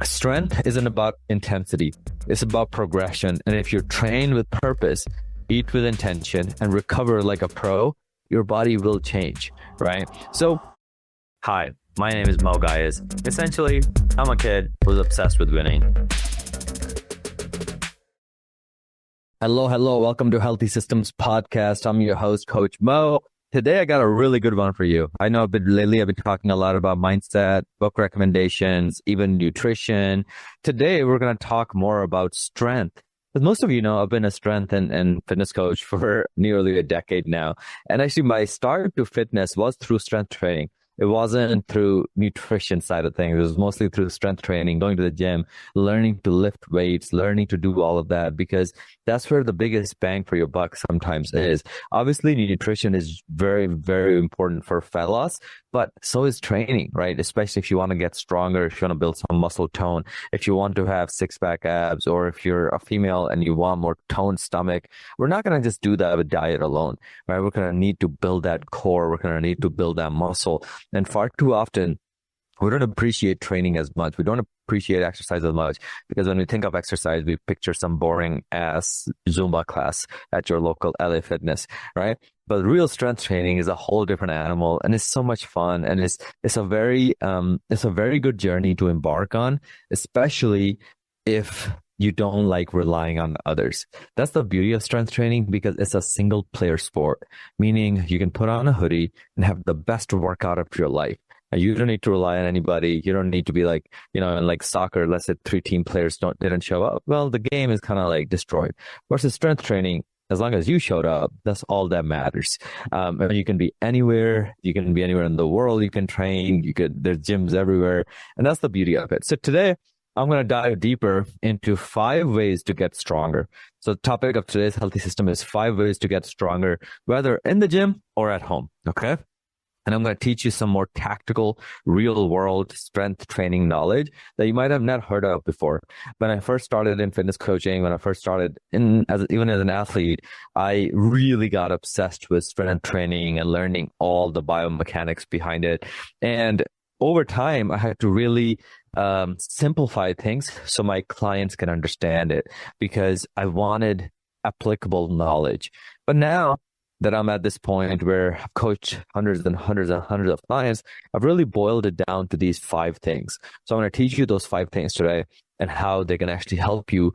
Strength isn't about intensity. It's about progression. And if you train with purpose, eat with intention, and recover like a pro, your body will change, right? So, hi, my name is Mo Gayas. Essentially, I'm a kid who's obsessed with winning. Hello. Welcome to Healthy Systems Podcast. I'm your host, Coach Mo. Today, I got a really good one for you. I know lately I've been talking a lot about mindset, book recommendations, even nutrition. Today, we're going to talk more about strength. As most of you know, I've been a strength and fitness coach for nearly a decade now. And actually, my start to fitness was through strength training. It wasn't through nutrition side of things. It was mostly through strength training, going to the gym, learning to lift weights, learning to do all of that, because that's where the biggest bang for your buck sometimes is. Obviously, nutrition is very, very important for fat loss, but so is training, right? Especially if you want to get stronger, if you want to build some muscle tone, if you want to have six-pack abs, or if you're a female and you want more toned stomach. We're not going to just do that with diet alone, right? We're going to need to build that core. We're going to need to build that muscle. And far too often, we don't appreciate training as much. We don't appreciate exercise as much, because when we think of exercise, we picture some boring ass Zumba class at your local LA Fitness, right? But real strength training is a whole different animal, and it's so much fun, and it's a very good journey to embark on, especially if you don't like relying on others. That's the beauty of strength training, because it's a single player sport, meaning you can put on a hoodie and have the best workout of your life. You don't need to rely on anybody. You don't need to be like, in like soccer, let's say 3 team players didn't show up. Well, the game is kind of like destroyed. Versus strength training, as long as you showed up, that's all that matters. And you can be anywhere. You can be anywhere in the world. You can train. There's gyms everywhere. And that's the beauty of it. So today, I'm going to dive deeper into 5 ways to get stronger. So the topic of today's Healthy System is 5 ways to get stronger, whether in the gym or at home. Okay. And I'm going to teach you some more tactical, real world strength training knowledge that you might have not heard of before. When I first started in fitness coaching, when I first started even as an athlete, I really got obsessed with strength training and learning all the biomechanics behind it. And over time, I had to really simplify things so my clients can understand it, because I wanted applicable knowledge. But now that I'm at this point where I've coached hundreds and hundreds and hundreds of clients, I've really boiled it down to these 5 things. So I'm going to teach you those 5 things today and how they can actually help you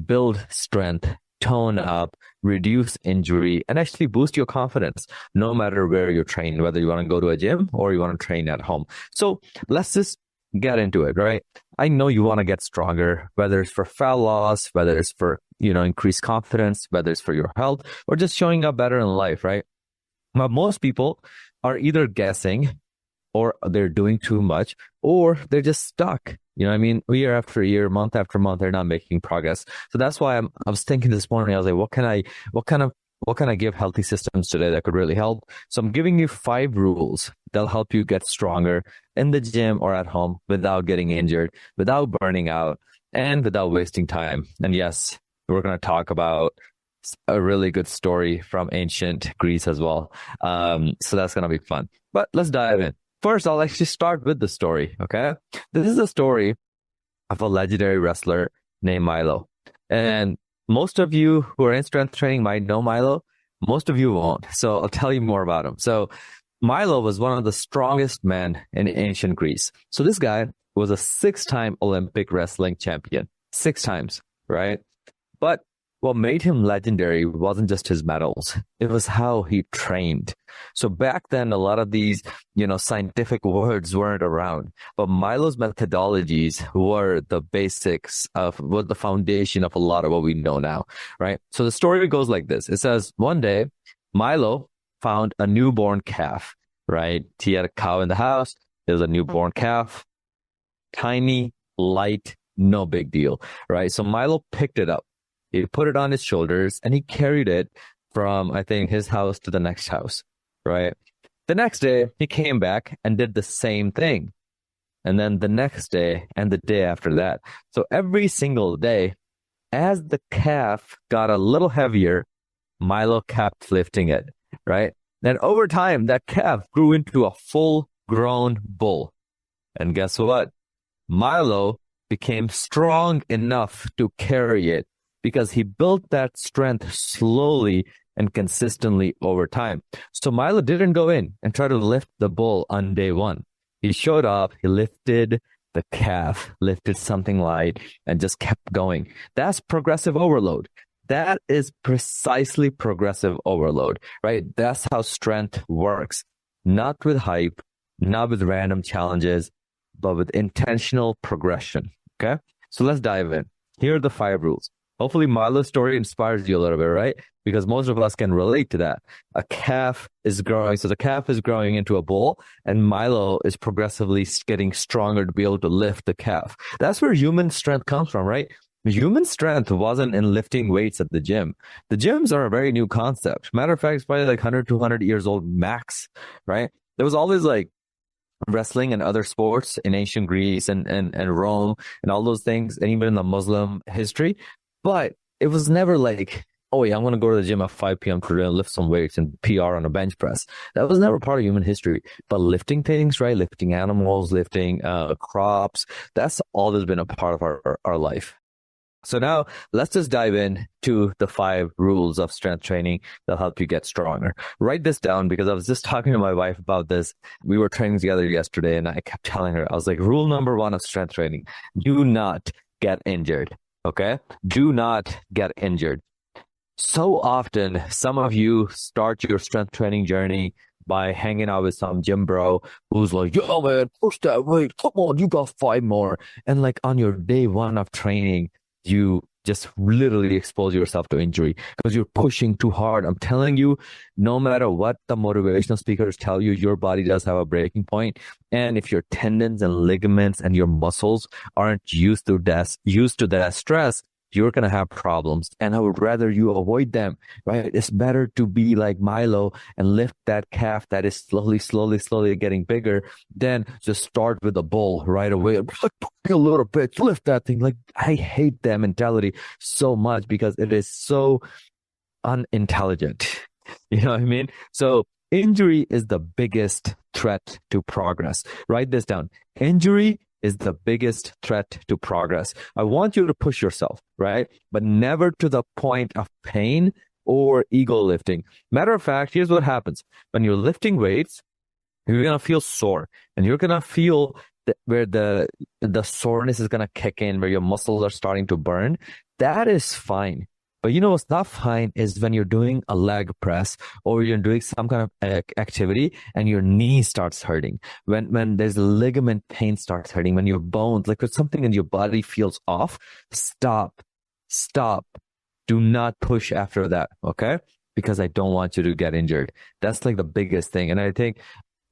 build strength, tone up, reduce injury, and actually boost your confidence, no matter where you're trained, whether you want to go to a gym or you want to train at home. So let's just get into it, right? I know you want to get stronger, whether it's for fat loss, whether it's for, increased confidence, whether it's for your health, or just showing up better in life, right? But most people are either guessing, or they're doing too much, or they're just stuck. You know what I mean? Year after year, month after month, they're not making progress. So that's why I was thinking this morning, I was like, what can I give Healthy Systems today that could really help? So I'm giving you 5 rules that'll help you get stronger in the gym or at home without getting injured, without burning out, and without wasting time. And yes, we're going to talk about a really good story from ancient Greece as well. So that's going to be fun. But let's dive in. First, I'll actually start with the story, okay? This is a story of a legendary wrestler named Milo. And most of you who are in strength training might know Milo. Most of you won't. So I'll tell you more about him. So Milo was one of the strongest men in ancient Greece. So this guy was a 6-time Olympic wrestling champion. 6 times, right? But what made him legendary wasn't just his medals. It was how he trained. So back then, a lot of these, scientific words weren't around. But Milo's methodologies were the basics was the foundation of a lot of what we know now, right? So the story goes like this. It says, one day, Milo found a newborn calf, right? He had a cow in the house. There was a newborn calf. Tiny, light, no big deal, right? So Milo picked it up. He put it on his shoulders and he carried it from, I think, his house to the next house, right? The next day, he came back and did the same thing. And then the next day and the day after that. So every single day, as the calf got a little heavier, Milo kept lifting it, right? Then over time, that calf grew into a full-grown bull. And guess what? Milo became strong enough to carry it because he built that strength slowly and consistently over time. So Milo didn't go in and try to lift the bull on day one. He showed up, he lifted the calf, lifted something light, and just kept going. That's progressive overload. That is precisely progressive overload, right? That's how strength works. Not with hype, not with random challenges, but with intentional progression. Okay. So let's dive in. Here are the 5 rules. Hopefully Milo's story inspires you a little bit, right? Because most of us can relate to that. A calf is growing. So the calf is growing into a bull, and Milo is progressively getting stronger to be able to lift the calf. That's where human strength comes from, right? Human strength wasn't in lifting weights at the gym. The gyms are a very new concept. Matter of fact, it's probably like 100, 200 years old max, right? There was always like wrestling and other sports in ancient Greece and Rome and all those things, and even in the Muslim history. But it was never like, oh yeah, I'm going to go to the gym at 5 p.m. to lift some weights and PR on a bench press. That was never part of human history. But lifting things, right? Lifting animals, lifting crops, that's always been a part of our life. So now let's just dive in to the 5 rules of strength training that'll help you get stronger. Write this down because I was just talking to my wife about this. We were training together yesterday and I kept telling her, I was like, rule number 1 of strength training, do not get injured. Okay? Do not get injured. So often, some of you start your strength training journey by hanging out with some gym bro who's like, yo, man, push that weight. Come on, you got 5 more. And like on your day 1 of training, you just literally expose yourself to injury because you're pushing too hard. I'm telling you, no matter what the motivational speakers tell you, your body does have a breaking point. And if your tendons and ligaments and your muscles aren't used to that stress, you're going to have problems. And I would rather you avoid them, right? It's better to be like Milo and lift that calf that is slowly getting bigger than just start with a bull right away. Like, a little bit, lift that thing. Like, I hate that mentality so much because it is so unintelligent. You know what I mean? So injury is the biggest threat to progress. Write this down. Injury is the biggest threat to progress. I want you to push yourself, right? But never to the point of pain or ego lifting. Matter of fact, here's what happens. When you're lifting weights, you're going to feel sore and you're going to feel where the soreness is going to kick in, where your muscles are starting to burn. That is fine. But you know what's not fine is when you're doing a leg press or you're doing some kind of activity and your knee starts hurting. When there's ligament pain starts hurting, when your bones, like when something in your body feels off, stop. Do not push after that, okay? Because I don't want you to get injured. That's like the biggest thing. And I think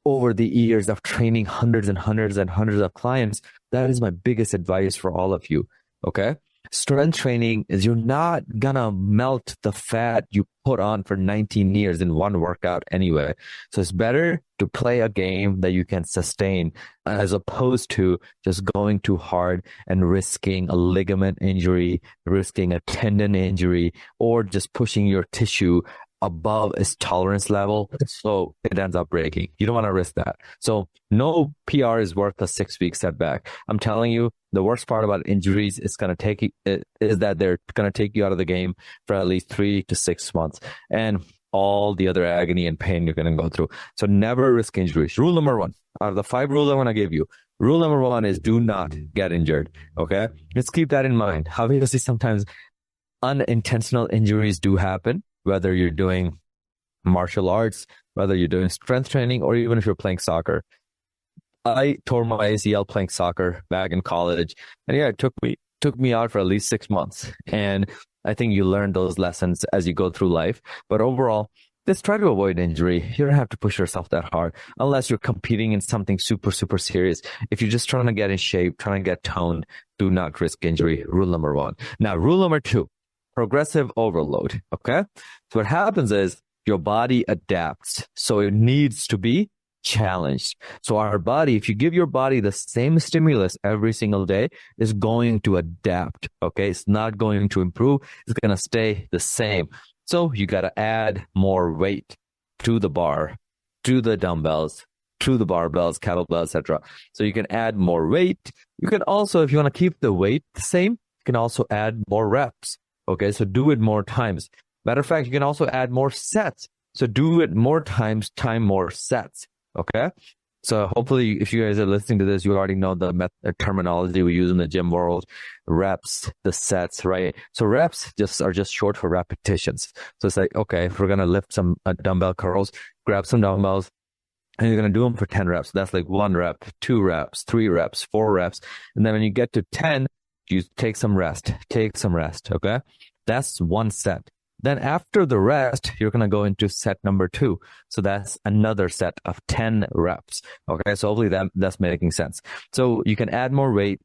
over the years of training hundreds and hundreds and hundreds of clients, that is my biggest advice for all of you, okay? Strength training is you're not gonna melt the fat you put on for 19 years in one workout anyway. So it's better to play a game that you can sustain as opposed to just going too hard and risking a ligament injury, risking a tendon injury, or just pushing your tissue above its tolerance level, so it ends up breaking. You don't want to risk that. So no PR is worth a 6-week setback. I'm telling you, the worst part about injuries is that they're going to take you out of the game for at least 3 to 6 months, and all the other agony and pain you're going to go through. So never risk injuries. Rule number 1 out of the 5 rules I want to give you. Rule number 1 is do not get injured. Okay, let's keep that in mind. Obviously, sometimes unintentional injuries do happen. Whether you're doing martial arts, whether you're doing strength training, or even if you're playing soccer. I tore my ACL playing soccer back in college. And yeah, it took me out for at least 6 months. And I think you learn those lessons as you go through life. But overall, just try to avoid injury. You don't have to push yourself that hard unless you're competing in something super, super serious. If you're just trying to get in shape, trying to get toned, do not risk injury. Rule number 1. Now, rule number 2. Progressive overload. Okay. So what happens is your body adapts. So it needs to be challenged. So our body, if you give your body the same stimulus every single day, is going to adapt. Okay. It's not going to improve. It's going to stay the same. So you got to add more weight to the bar, to the dumbbells, to the barbells, kettlebells, etc. So you can add more weight. You can also, if you want to keep the weight the same, you can also add more reps. Okay, so do it more times. Matter of fact, you can also add more sets. So do it more times, time more sets. Okay. So hopefully, if you guys are listening to this, you already know the terminology we use in the gym world: reps, the sets, right? So reps are just short for repetitions. So it's like, okay, if we're gonna lift some dumbbell curls, grab some dumbbells, and you're gonna do them for 10 reps. That's like 1 rep, 2 reps, 3 reps, 4 reps, and then when you get to 10, you take some rest. Okay, that's 1 set. Then after the rest, you're going to go into set number 2. So that's another set of 10 reps. Okay. So hopefully that's making sense. So you can add more weight.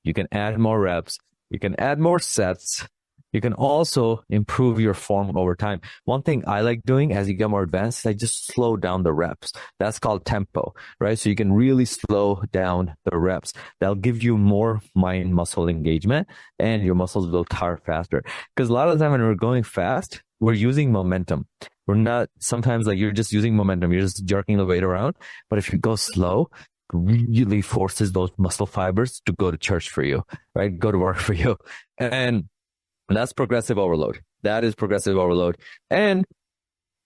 You can add more reps. You can add more sets. You can also improve your form over time. One thing I like doing as you get more advanced, I just slow down the reps. That's called tempo, right? So you can really slow down the reps. That'll give you more mind muscle engagement and your muscles will tire faster. Because a lot of the time when we're going fast, we're using momentum. We're not, sometimes like you're just using momentum. You're just jerking the weight around. But if you go slow, it really forces those muscle fibers to go to church for you, right? Go to work for you. And that's progressive overload. That is progressive overload. And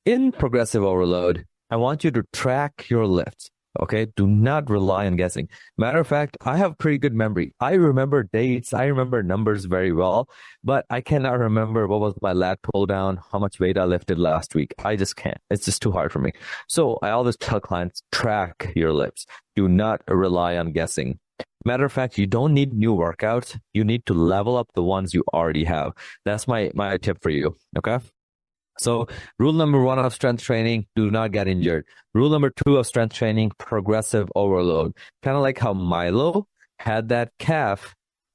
in progressive overload, I want you to track your lifts. Okay. Do not rely on guessing. Matter of fact, I have pretty good memory. I remember dates. I remember numbers very well, but I cannot remember what was my lat pull down, how much weight I lifted last week. I just can't. It's just too hard for me. So I always tell clients, track your lifts. Do not rely on guessing. Matter of fact, you don't need new workouts. You need to level up the ones you already have. That's my tip for you. Okay. So rule number 1 of strength training, do not get injured. Rule number 2 of strength training, progressive overload. Kind of like how Milo had that calf.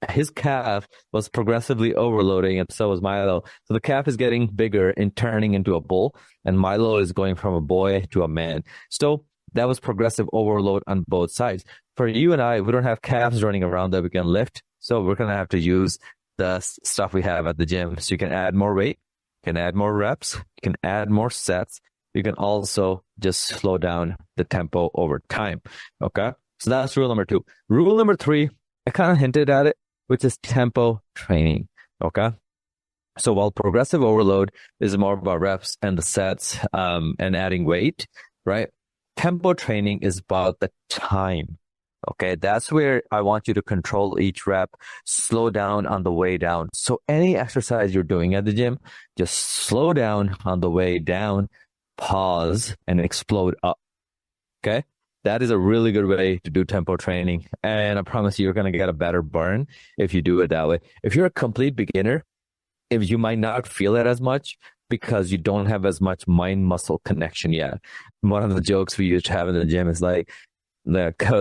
His calf was progressively overloading and so was Milo. So the calf is getting bigger and turning into a bull, and Milo is going from a boy to a man. So that was progressive overload on both sides. For you and I, we don't have calves running around that we can lift. So we're going to have to use the stuff we have at the gym. So you can add more weight, you can add more reps, you can add more sets. You can also just slow down the tempo over time. Okay. So that's rule number 2. Rule number 3, I kind of hinted at it, which is tempo training. Okay. So while progressive overload is more about reps and the sets, and adding weight, right? Tempo training is about the time. Okay, that's where I want you to control each rep, slow down on the way down. So any exercise you're doing at the gym, just slow down on the way down, pause, and explode up. Okay, that is a really good way to do tempo training. And I promise you're going to get a better burn if you do it that way. If you're a complete beginner, if you might not feel it as much because you don't have as much mind-muscle connection yet. One of the jokes we used to have in the gym is like,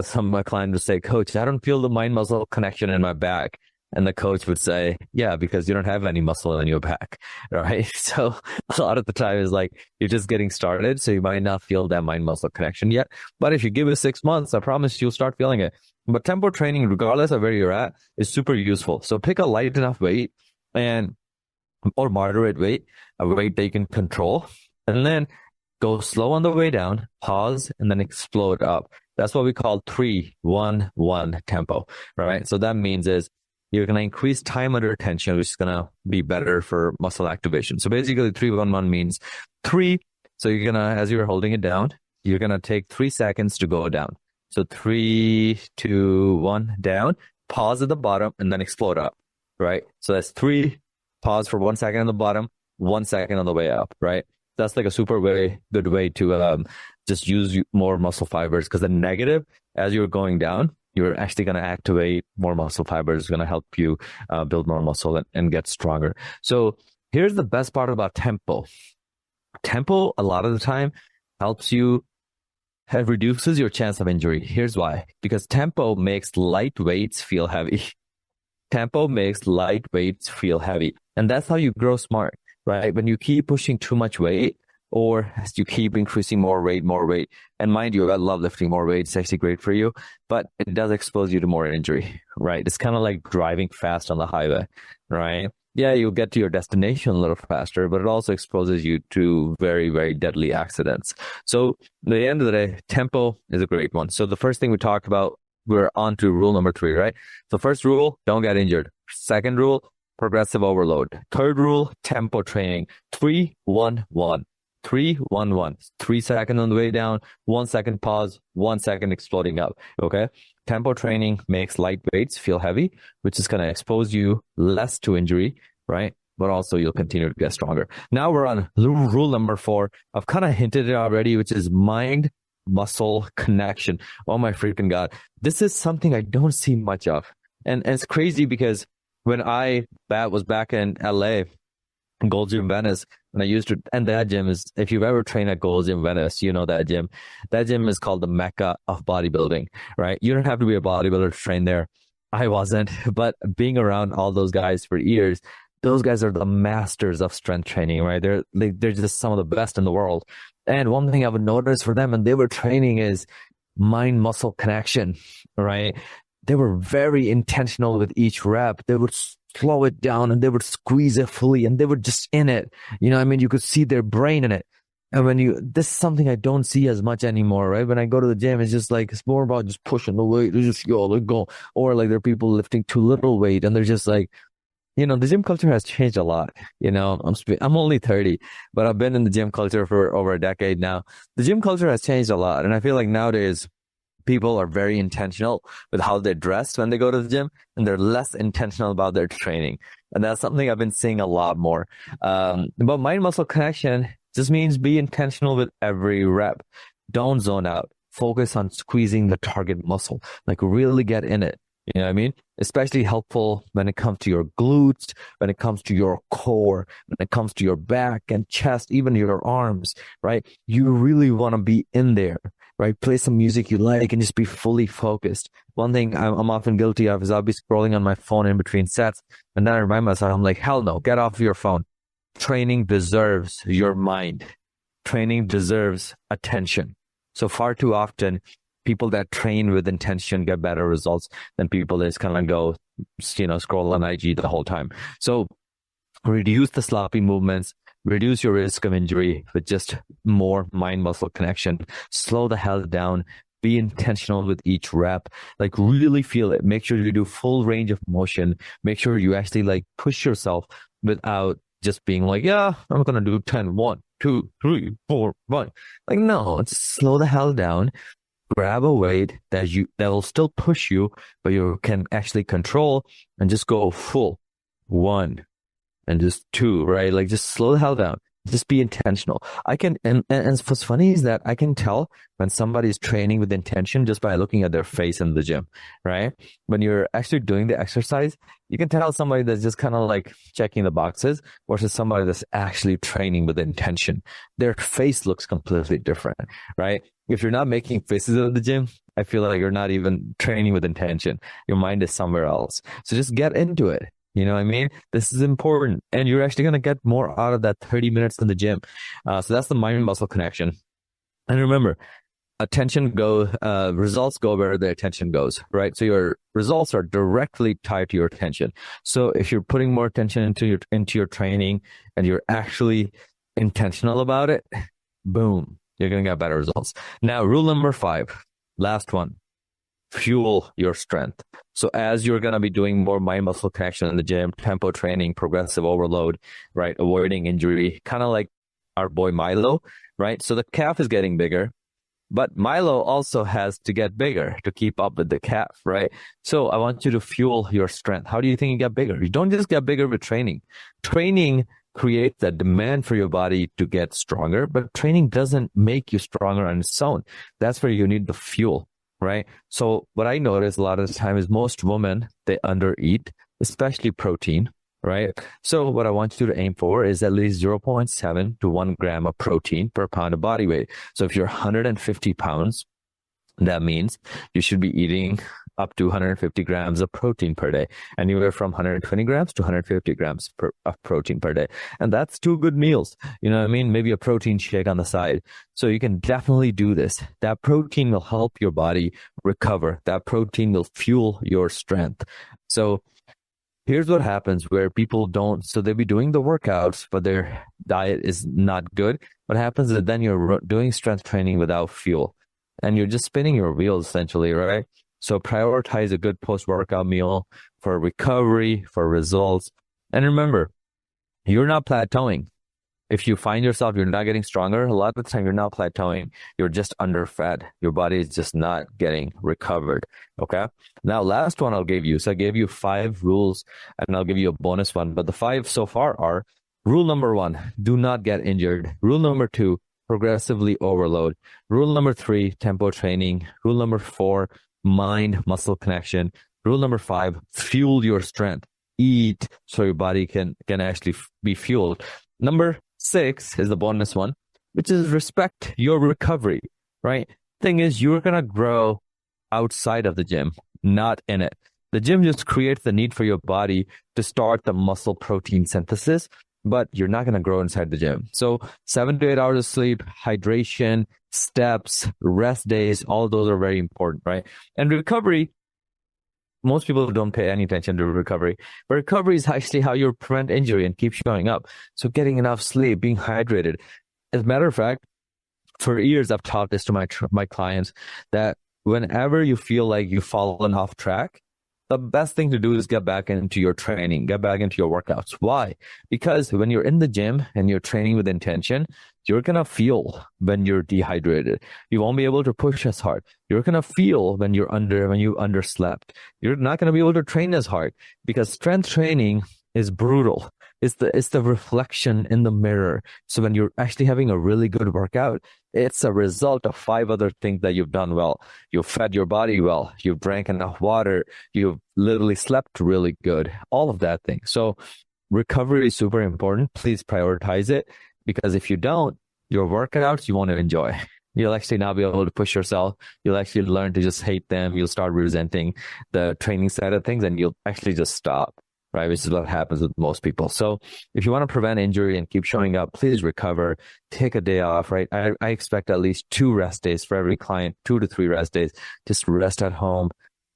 some of my clients would say, Coach, I don't feel the mind-muscle connection in my back. And the coach would say, yeah, because you don't have any muscle in your back, right? So a lot of the time is like, you're just getting started, so you might not feel that mind-muscle connection yet. But if you give it 6 months, I promise you'll start feeling it. But tempo training, regardless of where you're at, is super useful. So pick a light enough weight or moderate weight, a weight that you can control, and then go slow on the way down, pause, and then explode up. That's what we call 3-1-1 tempo, right? So that means is you're going to increase time under tension, which is going to be better for muscle activation. So basically 3-1-1 means 3. So you're going to, as you're holding it down, you're going to take 3 seconds to go down. So 3, 2, 1, down, pause at the bottom, and then explode up, right? So that's 3, pause for 1 second on the bottom, 1 second on the way up, right? That's like a super good way to just use more muscle fibers, because the negative, as you're going down, you're actually going to activate more muscle fibers. It's going to help you build more muscle and get stronger. So here's the best part about tempo. Tempo, a lot of the time, helps you, it reduces your chance of injury. Here's why. Because tempo makes light weights feel heavy. Tempo makes light weights feel heavy. And that's how you grow smart, right? When you keep pushing too much weight, or as you keep increasing more weight, and mind you, I love lifting more weight. It's actually great for you, but it does expose you to more injury, right? It's kind of like driving fast on the highway, right? yeah, you'll get to your destination a little faster, but it also exposes you to very, very deadly accidents. So at the end of the day, tempo is a great one. So the first thing we talked about, we're on to rule number 3, right? So first rule, don't get injured. Second rule, progressive overload. Third rule, tempo training. 3-1-1. 3-1-1. 3 seconds on the way down, 1 second pause, 1 second exploding up. Okay. Tempo training makes light weights feel heavy, which is going to expose you less to injury, right? But also you'll continue to get stronger. Now we're on rule number 4. I've kind of hinted it already, which is mind muscle connection. Oh my freaking God. This is something I don't see much of. And it's crazy because when I was back in LA, Gold Gym Venice, and I used to, and that gym is, if you've ever trained at Gold Gym Venice, you know that gym. That gym is called the Mecca of bodybuilding, right? You don't have to be a bodybuilder to train there. I wasn't, but being around all those guys for years, those guys are the masters of strength training, right? They're just some of the best in the world. And one thing I would notice for them when they were training is mind muscle connection, right? They were very intentional with each rep. They would slow it down and they would squeeze it fully and they were just in it. You know what I mean? You could see their brain in it. And this is something I don't see as much anymore, right? When I go to the gym, it's just like, it's more about just pushing the weight. It's just, let's go. Or like there are people lifting too little weight and they're just like, the gym culture has changed a lot. I'm only 30, but I've been in the gym culture for over a decade now. The gym culture has changed a lot. And I feel like nowadays people are very intentional with how they dress when they go to the gym, and they're less intentional about their training. And that's something I've been seeing a lot more. But mind muscle connection just means be intentional with every rep. Don't zone out. Focus on squeezing the target muscle, like really get in it. You know what I mean? Especially helpful when it comes to your glutes, when it comes to your core, when it comes to your back and chest, even your arms, right? You really want to be in there, right? Play some music you like and just be fully focused. One thing I'm often guilty of is I'll be scrolling on my phone in between sets, and then I remind myself, I'm like, hell no, get off your phone. Training deserves your mind. Training deserves attention. So far too often, people that train with intention get better results than people that just kind of go, scroll on IG the whole time. So reduce the sloppy movements, reduce your risk of injury with just more mind muscle connection. Slow the hell down. Be intentional with each rep. Like really feel it. Make sure you do full range of motion. Make sure you actually like push yourself without just being like, yeah, I'm going to do 10, 1, 2, 3, 4, 5. Like, no, just slow the hell down. Grab a weight that will still push you, but you can actually control, and just go full 1 and just 2, right? Like just slow the hell down. Just be intentional. And what's funny is that I can tell when somebody's training with intention just by looking at their face in the gym, right? When you're actually doing the exercise, you can tell somebody that's just kind of like checking the boxes versus somebody that's actually training with intention. Their face looks completely different, right? If you're not making faces at the gym, I feel like you're not even training with intention. Your mind is somewhere else. So just get into it. You know what I mean? This is important. And you're actually going to get more out of that 30 minutes in the gym. So that's the mind muscle connection. And remember, results go where the attention goes, right? So your results are directly tied to your attention. So if you're putting more attention into your training and you're actually intentional about it, boom, you're going to get better results. Now, rule number 5, last one. Fuel your strength. So as you're going to be doing more mind muscle connection in the gym, tempo training, progressive overload, right? Avoiding injury, kind of like our boy Milo, right? So the calf is getting bigger, but Milo also has to get bigger to keep up with the calf, right? So I want you to fuel your strength. How do you think you get bigger? You don't just get bigger with training. Training creates that demand for your body to get stronger, but training doesn't make you stronger on its own. That's where you need the fuel. Right. So what I notice a lot of the time is most women, they undereat, especially protein. Right. So what I want you to aim for is at least 0.7 to 1 gram of protein per pound of body weight. So if you're 150 pounds, that means you should be eating up to 150 grams of protein per day, anywhere from 120 grams to 150 grams of protein per day. And that's 2 good meals. You know what I mean? Maybe a protein shake on the side. So you can definitely do this. That protein will help your body recover. That protein will fuel your strength. So Here's what happens where people don't, so they'll be doing the workouts, but their diet is not good. What happens is then you're doing strength training without fuel and you're just spinning your wheels essentially, right? So prioritize a good post-workout meal for recovery, for results. And remember, you're not plateauing. If you find yourself, you're not getting stronger, a lot of the time you're not plateauing. You're just underfed. Your body is just not getting recovered. Okay. Now, last one I'll give you. So I gave you 5 rules and I'll give you a bonus one. But the 5 so far are: rule number 1, do not get injured. Rule number 2, progressively overload. Rule number 3, tempo training. Rule number 4, mind muscle connection. Rule number 5, fuel your strength. Eat so your body can actually be fueled. Number 6 is the bonus one, which is respect your recovery, right? Thing is, you're going to grow outside of the gym, not in it. The gym just creates the need for your body to start the muscle protein synthesis, but you're not going to grow inside the gym. So 7 to 8 hours of sleep, hydration, steps, rest days, all those are very important, right? And recovery, most people don't pay any attention to recovery, but recovery is actually how you prevent injury and keep showing up. So getting enough sleep, being hydrated. As a matter of fact, for years, I've taught this to my clients that whenever you feel like you've fallen off track, the best thing to do is get back into your training, get back into your workouts. Why? Because when you're in the gym and you're training with intention, you're going to feel when you're dehydrated. You won't be able to push as hard. You're going to feel when you underslept. You're not going to be able to train as hard because strength training is brutal. It's the reflection in the mirror. So when you're actually having a really good workout, it's a result of 5 other things that you've done well. You've fed your body well. You've drank enough water. You've literally slept really good. All of that thing. So recovery is super important. Please prioritize it because if you don't, your workouts you won't enjoy. You'll actually not be able to push yourself. You'll actually learn to just hate them. You'll start resenting the training side of things and you'll actually just stop. Right, which is what happens with most people. So if you want to prevent injury and keep showing up, please recover, take a day off, right? I expect at least 2 rest days for every client, 2 to 3 rest days. Just rest at home,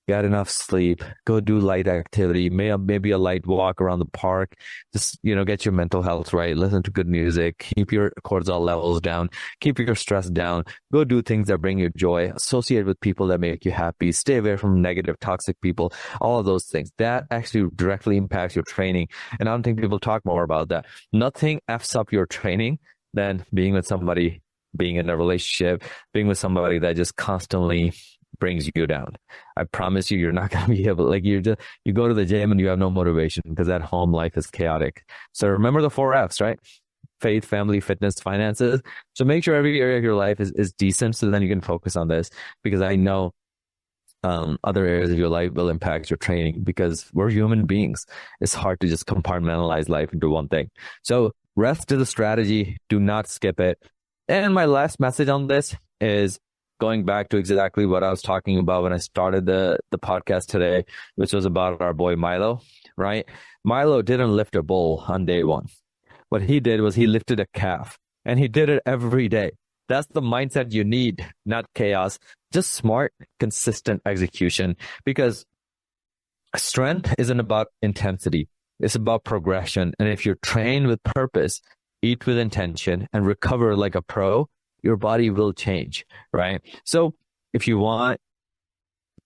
get enough sleep, go do light activity, maybe a light walk around the park. Just, get your mental health right. Listen to good music, keep your cortisol levels down, keep your stress down, go do things that bring you joy, associate with people that make you happy, stay away from negative, toxic people, all of those things. That actually directly impacts your training. And I don't think people talk more about that. Nothing F's up your training than being with somebody, being in a relationship, being with somebody that just constantly brings you down. I promise you're not going to be able, you go to the gym and you have no motivation because at home life is chaotic. So remember the 4 F's, right? Faith, family, fitness, finances. So make sure every area of your life is decent so then you can focus on this because I know other areas of your life will impact your training because we're human beings. It's hard to just compartmentalize life into one thing. So rest is a strategy. Do not skip it. And my last message on this is going back to exactly what I was talking about when I started the podcast today, which was about our boy Milo, right? Milo didn't lift a bowl on day 1. What he did was he lifted a calf and he did it every day. That's the mindset you need, not chaos, just smart, consistent execution because strength isn't about intensity. It's about progression. And if you're trained with purpose, eat with intention and recover like a pro, your body will change, right? So if you want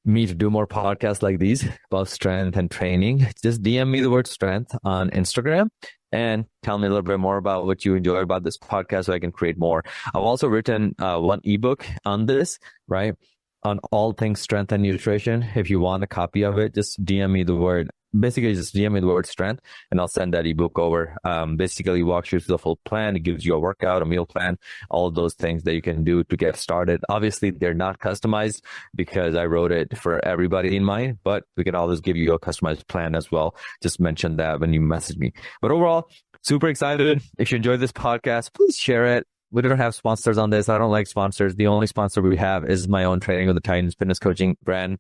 me to do more podcasts like these about strength and training, just DM me the word strength on Instagram and tell me a little bit more about what you enjoy about this podcast so I can create more. I've also written one ebook on this, right? On all things strength and nutrition. If you want a copy of it, just DM me the word strength and I'll send that ebook over. Basically walks you through the full plan. It gives you a workout, a meal plan, all of those things that you can do to get started. Obviously, they're not customized because I wrote it for everybody in mind, but we can always give you a customized plan as well. Just mention that when you message me. But overall, super excited. If you enjoyed this podcast, please share it. We don't have sponsors on this. I don't like sponsors. The only sponsor we have is my own Training with the Titans fitness coaching brand.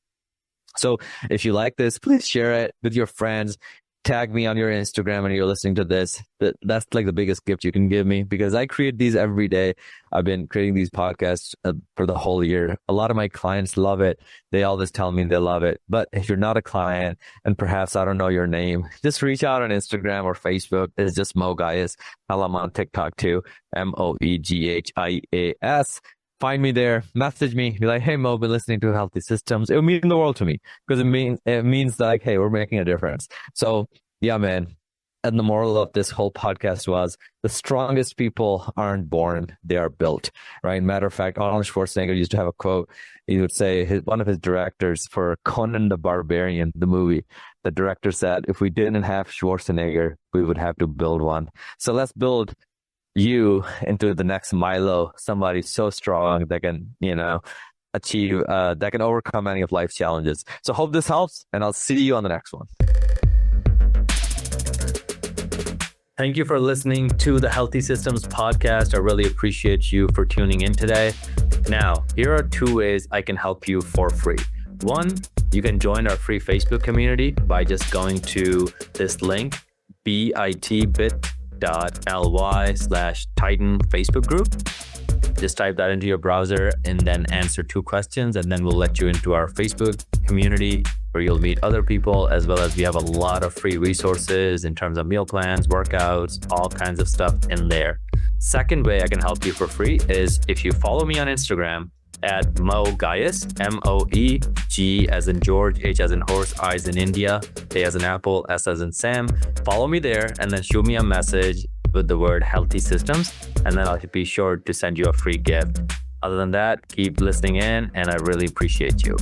So if you like this, please share it with your friends. tag me on your Instagram and you're listening to this, that's like the biggest gift you can give me, because I create these every day. I've been creating these podcasts for the whole year. A lot of my clients love it. They always tell me they love it. But if you're not a client and perhaps I don't know your name, just reach out on Instagram or Facebook. It's just Mo Gaius. Hell, I'm on TikTok too. MOEGHIAS. Find me there, message me, be like, hey, Mo, been listening to Healthy Systems. It will mean the world to me, because it means like, hey, we're making a difference. So yeah, man. And the moral of this whole podcast was the strongest people aren't born, they are built, right? Matter of fact, Arnold Schwarzenegger used to have a quote. He would say, one of his directors for Conan the Barbarian, the movie, the director said, if we didn't have Schwarzenegger, we would have to build one. So let's build you into the next Milo, somebody so strong that can, achieve, that can overcome any of life's challenges. So hope this helps, and I'll see you on the next one. Thank you for listening to the Healthy Systems podcast. I really appreciate you for tuning in today. Now, here are 2 ways I can help you for free. One, you can join our free Facebook community by just going to this link, bit.ly/Titan Facebook group. Just type that into your browser and then answer 2 questions, and then we'll let you into our Facebook community where you'll meet other people, as well as we have a lot of free resources in terms of meal plans, workouts, all kinds of stuff in there. Second way I can help you for free is if you follow me on Instagram at Mo Gaius, MOE, as in George, H as in horse, I as in India, A as in apple, S as in Sam. Follow me there and then shoot me a message with the word Healthy Systems, and then I'll be sure to send you a free gift. Other than that, keep listening in, and I really appreciate you.